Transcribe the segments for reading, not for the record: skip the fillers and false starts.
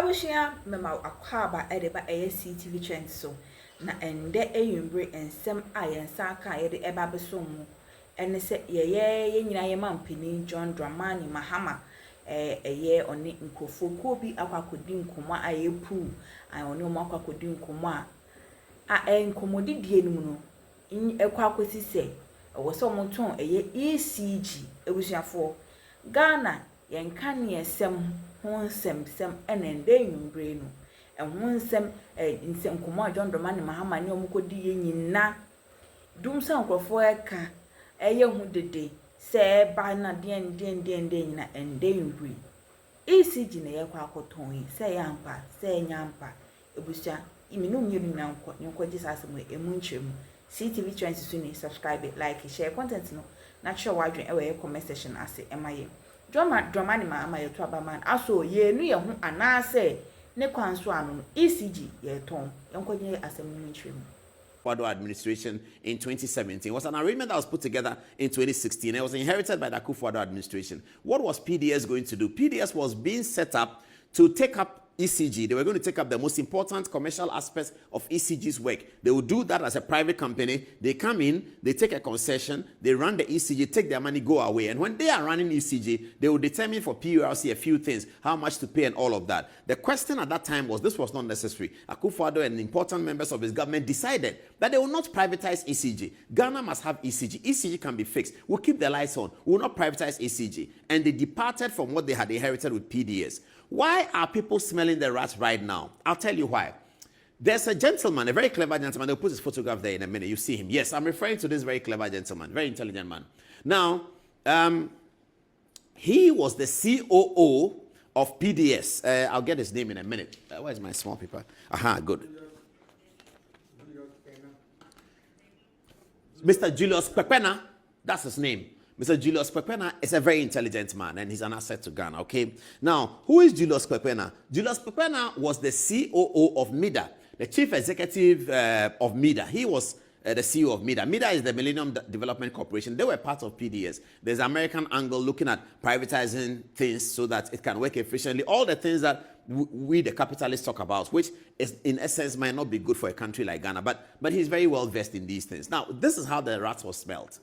Abushia mema akwaba edeba CTV trend so na ende eyumbre ensem a yensa aka yede eba beso mu ene se ye nyina ye mampini John Dramani Mahama eye oni nkofo bi akwakodi nkomo a yepu oni omo akwakodi nkomo a enkomodi die nu no ekwakosi se wo se omo ton eye ECG ebusuafo Ghana yenka ne esem honsem enende yumbre no ehonsem nsem komo John Dramani Mahama ne omukodi ye nyina dum sankrofo eka eye hu dede se ba na den nyina ende yumbre ECG na ye kwa akoton se yampa se nyampa ebusia iminu nyiru nyanko nkoji sasemo emunchemu CTV Trends suni subscribe like share content no na share wadwen ewe comment section ase emaye Dramani Mahama ye to abaman aso ye nu ye hu anase ne kwanso anu ECG ye ton yenkoje asemu nchwem Federal administration in 2017. It was an arrangement that was put together in 2016. It was inherited by the Akufo-Addo administration. What was PDS going to do? PDS was being set up to take up ECG. They were going to take up the most important commercial aspects of ECG's work. They would do that as a private company. They come in, they take a concession, they run the ECG, take their money, go away. And when they are running ECG, they will determine for PULC a few things, how much to pay and all of that. The question at that time was this was not necessary. Akufo-Addo and important members of his government decided that they will not privatize ECG. Ghana must have ECG. ECG can be fixed. We'll keep the lights on. We will not privatize ECG. And they departed from what they had inherited with PDS. Why are people smelling the rats right now? I'll tell you why. There's a gentleman, a very clever gentleman. They'll put his photograph there in a minute. You see him. Yes, I'm referring to this very clever gentleman, very intelligent man. Now, he was the COO of PDS. I'll get his name in a minute. Where's my small paper? Aha, good. Mr. Julius Pepena, that's his name. Mr. Julius Pepena is a very intelligent man and he's an asset to Ghana, okay? Now, who is Julius Pepena? Julius Pepena was the COO of MIDA, the chief executive of MIDA. He was the CEO of MIDA. MIDA is the Millennium Development Corporation. They were part of PDS. There's an American angle looking at privatizing things so that it can work efficiently. All the things that we, the capitalists, talk about, which is, in essence, might not be good for a country like Ghana. But he's very well versed in these things. Now, this is how the rats was smelled.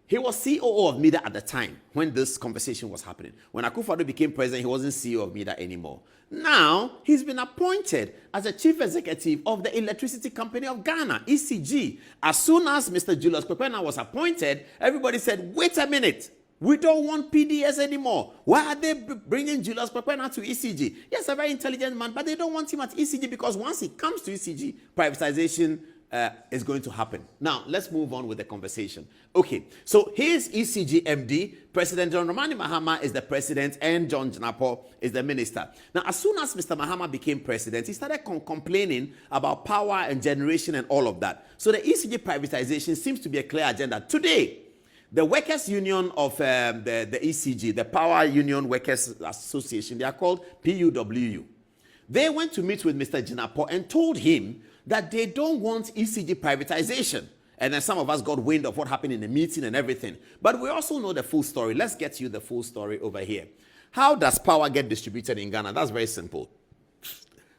He was COO of MIDA at the time when this conversation was happening. When Akufo-Addo became president, he wasn't CEO of MIDA anymore. Now, he's been appointed as a chief executive of the Electricity Company of Ghana, ECG. As soon as Mr. Julius Pepena was appointed, everybody said, wait a minute, we don't want PDS anymore. Why are they bringing Julius Pepena to ECG? Yes, a very intelligent man, but they don't want him at ECG because once he comes to ECG, privatization is going to happen. Now, let's move on with the conversation. Okay, so here's ECG MD. President John Dramani Mahama is the president and John Jinapo is the minister. Now, as soon as Mr. Mahama became president, he started complaining about power and generation and all of that. So the ECG privatization seems to be a clear agenda. Today, the Workers' Union of the ECG, the Power Union Workers Association, they are called PUWU. They went to meet with Mr. Jinapo and told him that they don't want ECG privatization. And then some of us got wind of what happened in the meeting and everything. But we also know the full story. Let's get you the full story over here. How does power get distributed in Ghana? That's very simple.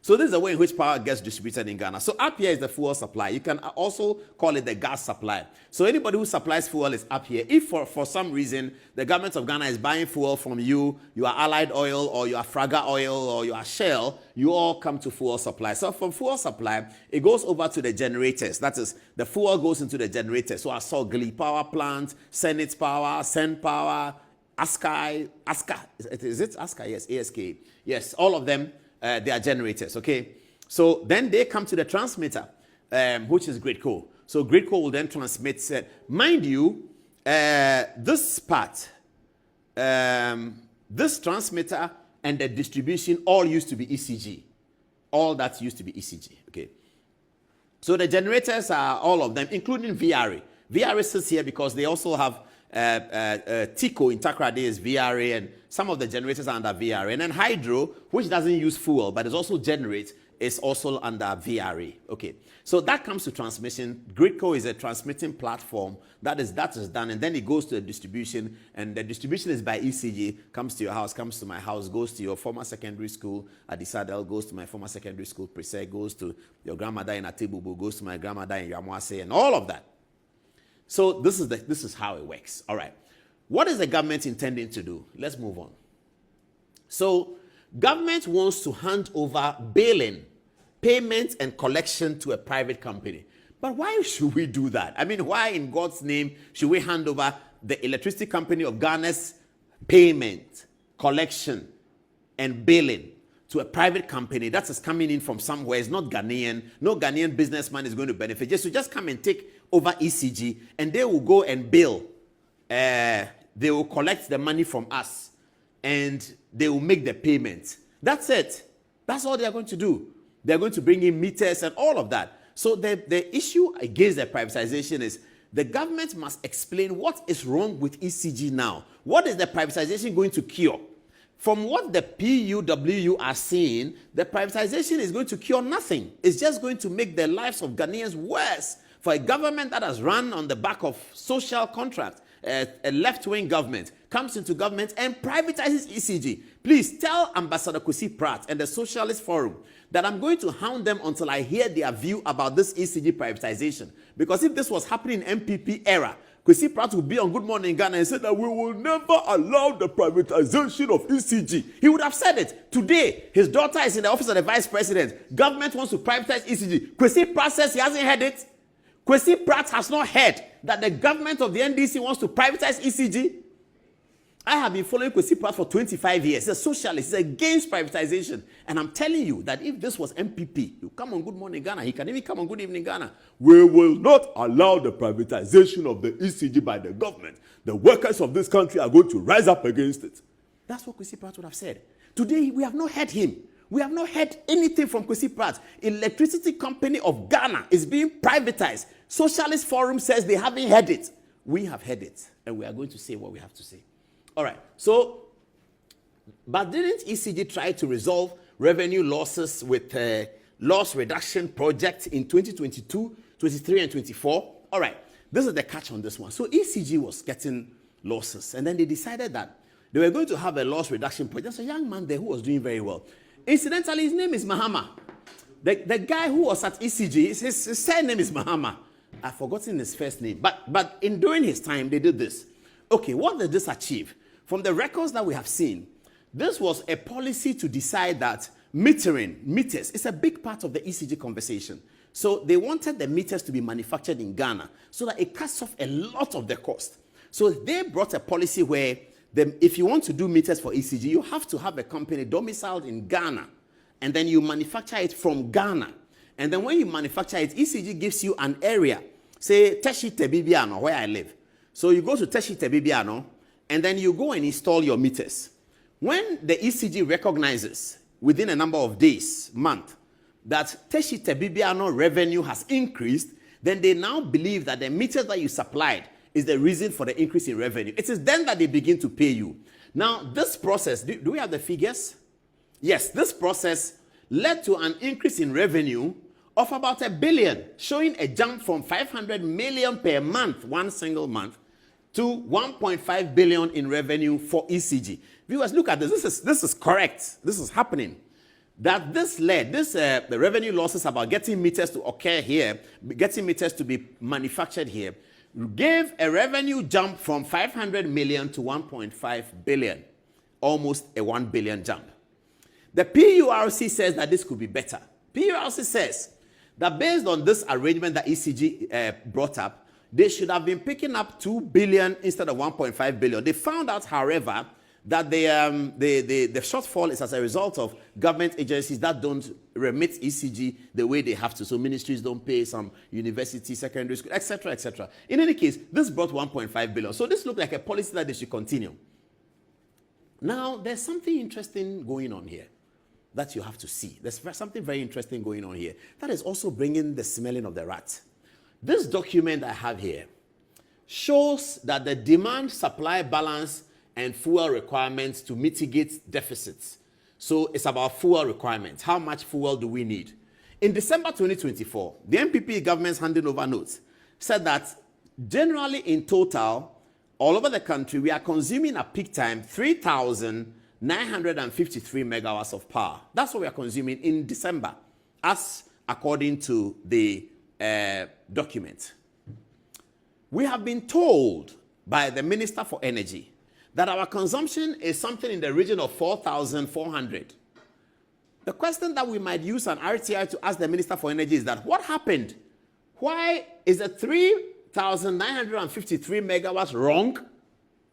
So this is the way in which power gets distributed in Ghana. So up here is the fuel supply. You can also call it the gas supply. So anybody who supplies fuel is up here. If for some reason the government of Ghana is buying fuel from you, you are Allied Oil or you are Fraga Oil or you are Shell, you all come to fuel supply. So from fuel supply, it goes over to the generators. That is, the fuel goes into the generators. So I saw Glee Power Plant, Senate Power, Sen Power, Aska, is it Aska? Yes, ASK. Yes, all of them. They are generators, okay? So then they come to the transmitter, which is GridCo. So GridCo will then transmit, mind you, this part, this transmitter and the distribution all used to be ECG. All that used to be ECG, okay? So the generators are all of them, including VRA. VRA sits here because they also have Tico in Takrade is VRA, and some of the generators are under VRA. And then Hydro, which doesn't use fuel, but it also generates, is also under VRA. Okay, so that comes to transmission. Gridco is a transmitting platform that is done, and then it goes to the distribution, and the distribution is by ECG, comes to your house, comes to my house, goes to your former secondary school at Disadel, goes to my former secondary school, Prese, goes to your grandmother in Atebubu, goes to my grandmother in Yamuase, and all of that. So this is how it works. All right. What is the government intending to do? Let's move on. So government wants to hand over billing, payment, and collection to a private company. But why should we do that? I mean, why in God's name should we hand over the electricity company of Ghana's payment, collection, and billing to a private company that is coming in from somewhere? It's not Ghanaian. No Ghanaian businessman is going to benefit. Just come and take over ECG, and they will go and bill. They will collect the money from us, and they will make the payment. That's it. That's all they are going to do. They're going to bring in meters and all of that. So the issue against the privatization is the government must explain what is wrong with ECG now. What is the privatization going to cure? From what the PUW are saying, the privatization is going to cure nothing. It's just going to make the lives of Ghanaians worse. For a government that has run on the back of social contract, a left-wing government comes into government and privatizes ECG. Please tell Ambassador Kwesi Pratt and the Socialist Forum that I'm going to hound them until I hear their view about this ECG privatization. Because if this was happening in MPP era, Kwesi Pratt would be on Good Morning Ghana and say that we will never allow the privatization of ECG. He would have said it. Today, his daughter is in the office of the vice president. Government wants to privatize ECG. Kwesi Pratt says he hasn't heard it. Kwesi Pratt has not heard that the government of the NDC wants to privatize ECG. I have been following Kwesi Pratt for 25 years. He's a socialist. He's against privatization. And I'm telling you that if this was MPP, you come on Good Morning Ghana, he can even come on Good Evening Ghana. We will not allow the privatization of the ECG by the government. The workers of this country are going to rise up against it. That's what Kwesi Pratt would have said. Today, we have not heard him. We have not heard anything from Kwesi Pratt. Electricity Company of Ghana is being privatized. Socialist Forum says they haven't heard it. We have heard it, and we are going to say what we have to say. All right. So, but didn't ECG try to resolve revenue losses with a loss reduction project in 2022, 23, and 24? All right. This is the catch on this one. So ECG was getting losses, and then they decided that they were going to have a loss reduction project. There's a young man there who was doing very well. Incidentally, his name is Mahama. The guy who was at ECG, his surname is Mahama. I've forgotten his first name. But in during his time, they did this. Okay, what did this achieve? From the records that we have seen, this was a policy to decide that meters, is a big part of the ECG conversation. So they wanted the meters to be manufactured in Ghana so that it cuts off a lot of the cost. So they brought a policy where if you want to do meters for ECG, you have to have a company domiciled in Ghana, and then you manufacture it from Ghana. And then when you manufacture it, ECG gives you an area, say Teshi Tebibiano, where I live. So you go to Teshi Tebibiano, and then you go and install your meters. When the ECG recognizes within a number of days, month, that Teshi Tebibiano revenue has increased, then they now believe that the meters that you supplied is the reason for the increase in revenue. It is then that they begin to pay you. Now, this process, do we have the figures? Yes, this process led to an increase in revenue of about $1 billion, showing a jump from 500 million per month, one single month, to 1.5 billion in revenue for ECG. Viewers, look at this. This is correct. This is happening. That this led, the revenue losses about getting meters to occur here, getting meters to be manufactured here, gave a revenue jump from 500 million to 1.5 billion, almost a 1 billion jump. The PURC says that this could be better. PURC says that based on this arrangement that ECG brought up, they should have been picking up 2 billion instead of 1.5 billion. They found out, however, that the shortfall is as a result of government agencies that don't remit ECG the way they have to. So ministries don't pay, some universities, secondary school, etc., etc. In any case, this brought 1.5 billion. So this looked like a policy that they should continue. Now, there's something interesting going on here that you have to see. There's something very interesting going on here that is also bringing the smelling of the rat. This document I have here shows that the demand-supply balance and fuel requirements to mitigate deficits. So it's about fuel requirements. How much fuel do we need? In December 2024, the NPP government's handing over notes said that generally in total, all over the country, we are consuming at peak time 3,953 megawatts of power. That's what we are consuming in December, as according to the document. We have been told by the Minister for Energy that our consumption is something in the region of 4,400. The question that we might use an RTI to ask the Minister for Energy is that what happened? Why is the 3,953 megawatts wrong,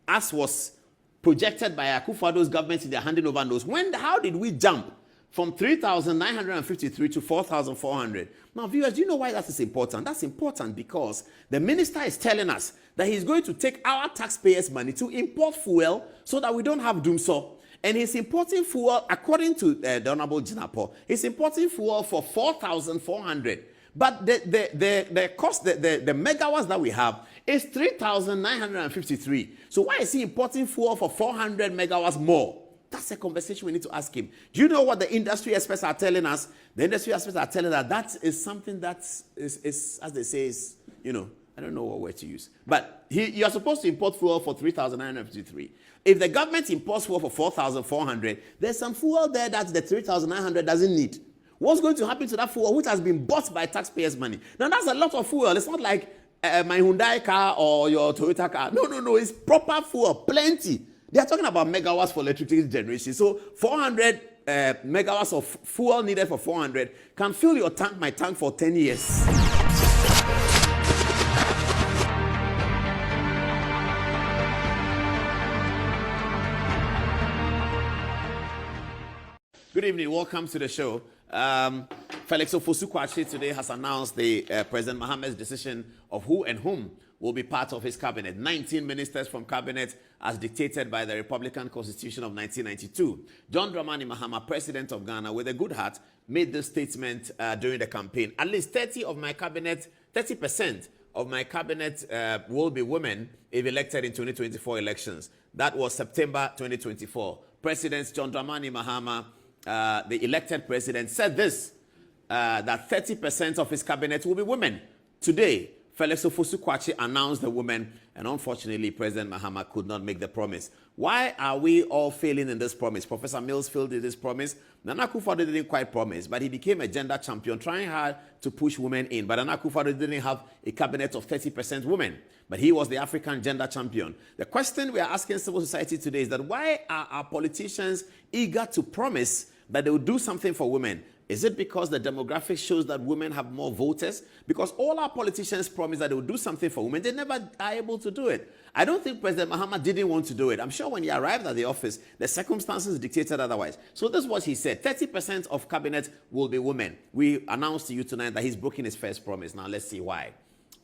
as was projected by Akufo-Addo's government in their handing over notes? How did we jump from 3,953 to 4,400? Now, viewers, do you know why that is important? That's important because the minister is telling us that he's going to take our taxpayers' money to import fuel so that we don't have doomsaw. And he's importing fuel, according to the Honorable Jinapo, he's importing fuel for 4,400. But the cost, the megawatts that we have is 3,953. So why is he importing fuel for 400 megawatts more? That's a conversation we need to ask him. Do you know what the industry experts are telling us? The industry experts are telling us that is something that is, as they say, is, I don't know what word to use. But you are supposed to import fuel for 3,953. If the government imports fuel for 4,400, there's some fuel there that the 3,900 doesn't need. What's going to happen to that fuel which has been bought by taxpayers' money? Now, that's a lot of fuel. It's not like my Hyundai car or your Toyota car. No. It's proper fuel, plenty. They are talking about megawatts for electricity generation. So 400 megawatts of fuel needed for 400 can fill your tank, my tank, for 10 years. Good evening. Welcome to the show. Felix Ofosu-Kwakye today has announced the President Mahama's decision of who and whom will be part of his cabinet. 19 ministers from cabinet as dictated by the Republican Constitution of 1992. John Dramani Mahama, President of Ghana, with a good heart, made this statement during the campaign. At least 30% of my cabinet will be women if elected in 2024 elections. That was September 2024. President John Dramani Mahama, the elected president, said this, that 30% of his cabinet will be women. Today, Felix Ofosu-Kwakye announced the women, and unfortunately, President Mahama could not make the promise. Why are we all failing in this promise? Professor Mills failed in this promise. Nana Akufo-Addo didn't quite promise, but he became a gender champion, trying hard to push women in. But Nana Akufo-Addo didn't have a cabinet of 30% women, but he was the African gender champion. The question we are asking civil society today is that why are our politicians eager to promise that they will do something for women? Is it because the demographics shows that women have more voters? Because all our politicians promise that they will do something for women, they never are able to do it. I don't think President Mahama didn't want to do it. I'm sure when he arrived at the office, the circumstances dictated otherwise. So this is what he said. 30% of cabinet will be women. We announced to you tonight that he's broken his first promise. Now let's see why.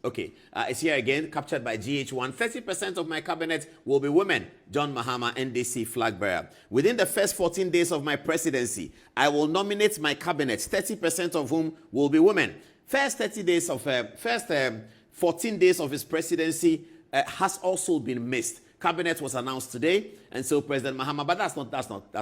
Okay, it's here again, captured by GH1. 30% of my cabinet will be women. John Mahama, NDC flag bearer. Within the first 14 days of my presidency, I will nominate my cabinet, 30% of whom will be women. First 14 days of his presidency has also been missed. Cabinet was announced today, and so President Mahama, but that's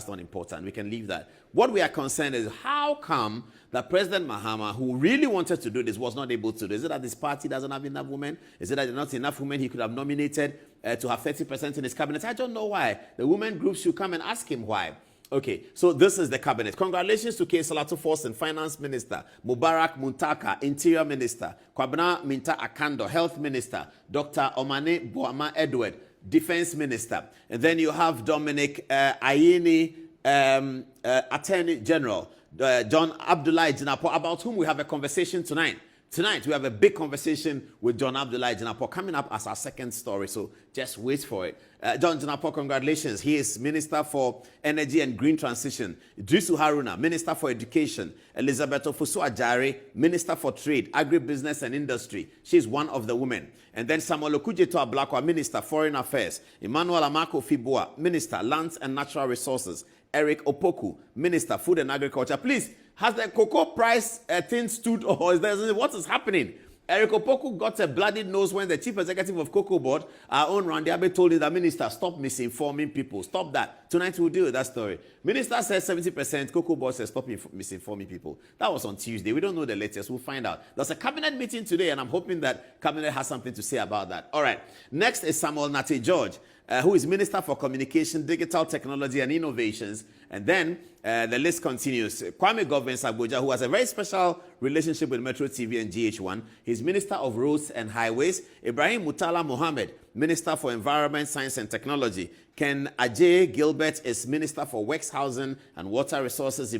not important. We can leave that. What we are concerned is how come that President Mahama, who really wanted to do this, was not able to do it? Is it that this party doesn't have enough women? Is it that there are not enough women he could have nominated to have 30% in his cabinet? I don't know why. The women groups should come and ask him why. Okay, so this is the cabinet. Congratulations to K. Salatu Forson, Finance Minister, Mubarak Muntaka, Interior Minister, Kwabena Minta Akando, Health Minister, Dr. Omane Boama Edward, Defense Minister. And then you have Dominic Ayini, Attorney General, John Abdullahi Jinapo, about whom we have a conversation tonight. Tonight, we have a big conversation with John Abdullahi Jinapo coming up as our second story, so just wait for it. John Jinapo, congratulations. He is Minister for Energy and Green Transition. Idrisu Haruna, Minister for Education. Elizabeth Ofosu-Ajare, Minister for Trade, Agribusiness and Industry. She's one of the women. And then Samuel Okudzeto Ablakwa, Minister, Foreign Affairs. Emmanuel Amako Fibua, Minister, Lands and Natural Resources. Eric Opoku, Minister, Food and Agriculture. Please, has the cocoa price thing stood, or is there, what is happening? Eric Opoku got a bloody nose when the chief executive of Cocoa Board, our own Randy Abe, told the minister, stop misinforming people. Stop that. Tonight we'll deal with that story. Minister says 70%, Cocoa Board says stop misinforming people. That was on Tuesday. We don't know the latest. We'll find out. There's a cabinet meeting today, and I'm hoping that cabinet has something to say about that. All right. Next is Samuel Nate George, who is Minister for Communication, Digital Technology and Innovations. And then the list continues. Kwame Govins Abuja, who has a very special relationship with Metro TV and GH1. He's Minister of Roads and Highways. Ibrahim Mutala Mohammed, Minister for Environment, Science and Technology. Ken Ajay Gilbert is Minister for Works, Housing and Water Resources.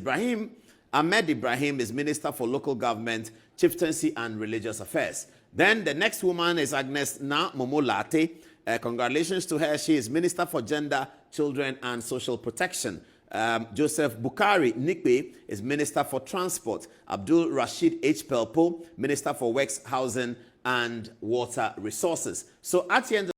Ahmed Ibrahim is Minister for Local Government, Chieftaincy and Religious Affairs. Then the next woman is Agnes Na Momolate. Congratulations to her. She is Minister for Gender, Children and Social Protection. Joseph Bukari Nikwe is Minister for Transport. Abdul Rashid H. Pelpo, Minister for Works, Housing and Water Resources. So at the end